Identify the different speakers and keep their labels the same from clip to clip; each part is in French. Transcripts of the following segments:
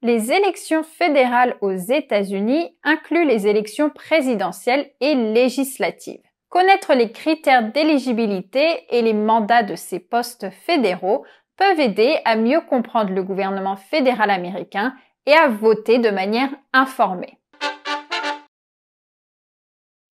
Speaker 1: Les élections fédérales aux États-Unis incluent les élections présidentielles et législatives. Connaître les critères d'éligibilité et les mandats de ces postes fédéraux peuvent aider à mieux comprendre le gouvernement fédéral américain et à voter de manière informée.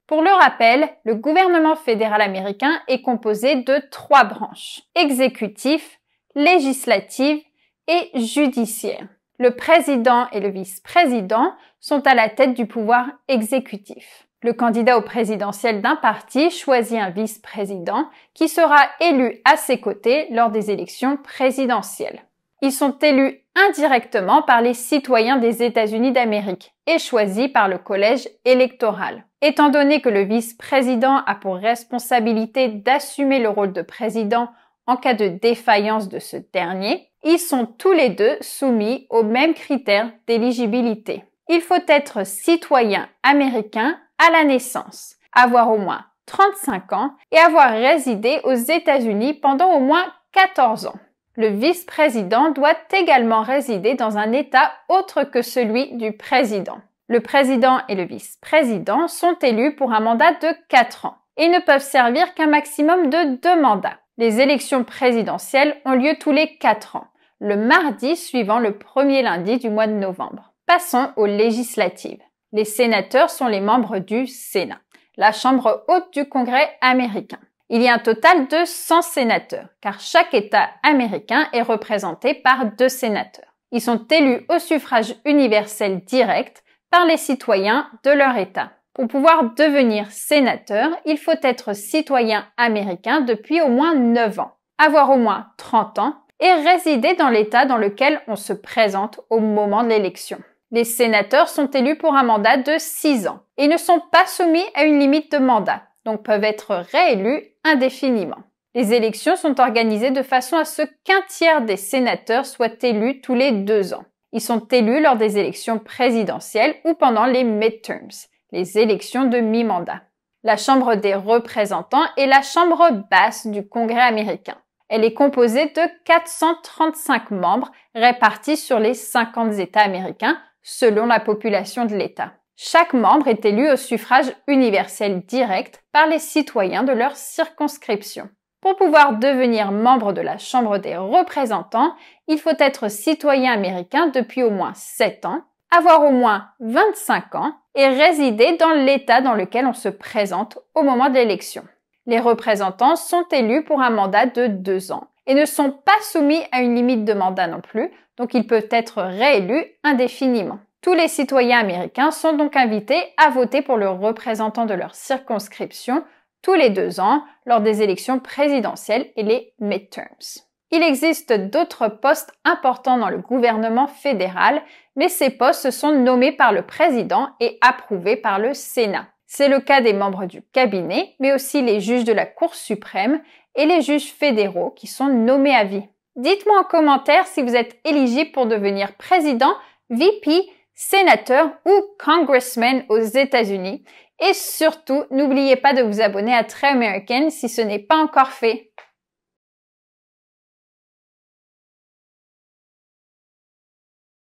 Speaker 1: Pour le rappel, le gouvernement fédéral américain est composé de 3 branches: exécutif, législative et judiciaire. Le président et le vice-président sont à la tête du pouvoir exécutif. Le candidat au présidentiel d'un parti choisit un vice-président qui sera élu à ses côtés lors des élections présidentielles. Ils sont élus indirectement par les citoyens des États-Unis d'Amérique et choisis par le collège électoral. Étant donné que le vice-président a pour responsabilité d'assumer le rôle de président en cas de défaillance de ce dernier, ils sont tous les deux soumis aux mêmes critères d'éligibilité. Il faut être citoyen américain à la naissance, avoir au moins 35 ans et avoir résidé aux États-Unis pendant au moins 14 ans. Le vice-président doit également résider dans un État autre que celui du président. Le président et le vice-président sont élus pour un mandat de 4 ans et ne peuvent servir qu'un maximum de 2 mandats. Les élections présidentielles ont lieu tous les 4 ans, le mardi suivant le premier lundi du mois de novembre. Passons aux législatives. Les sénateurs sont les membres du Sénat, la chambre haute du Congrès américain. Il y a un total de 100 sénateurs, car chaque État américain est représenté par 2 sénateurs. Ils sont élus au suffrage universel direct par les citoyens de leur État. Pour pouvoir devenir sénateur, il faut être citoyen américain depuis au moins 9 ans, avoir au moins 30 ans et résider dans l'État dans lequel on se présente au moment de l'élection. Les sénateurs sont élus pour un mandat de 6 ans et ne sont pas soumis à une limite de mandat, donc peuvent être réélus indéfiniment. Les élections sont organisées de façon à ce qu'un tiers des sénateurs soient élus tous les 2 ans. Ils sont élus lors des élections présidentielles ou pendant les midterms, les élections de mi-mandat. La Chambre des représentants est la chambre basse du Congrès américain. Elle est composée de 435 membres répartis sur les 50 États américains selon la population de l'État. Chaque membre est élu au suffrage universel direct par les citoyens de leur circonscription. Pour pouvoir devenir membre de la Chambre des représentants, il faut être citoyen américain depuis au moins 7 ans, avoir au moins 25 ans et résider dans l'État dans lequel on se présente au moment de l'élection. Les représentants sont élus pour un mandat de 2 ans et ne sont pas soumis à une limite de mandat non plus, donc ils peuvent être réélus indéfiniment. Tous les citoyens américains sont donc invités à voter pour le représentant de leur circonscription tous les 2 ans lors des élections présidentielles et les midterms. Il existe d'autres postes importants dans le gouvernement fédéral, mais ces postes sont nommés par le président et approuvés par le Sénat. C'est le cas des membres du cabinet, mais aussi les juges de la Cour suprême et les juges fédéraux qui sont nommés à vie. Dites-moi en commentaire si vous êtes éligible pour devenir président, VP, sénateur ou congressman aux États-Unis. Et surtout, n'oubliez pas de vous abonner à Trait American si ce n'est pas encore fait.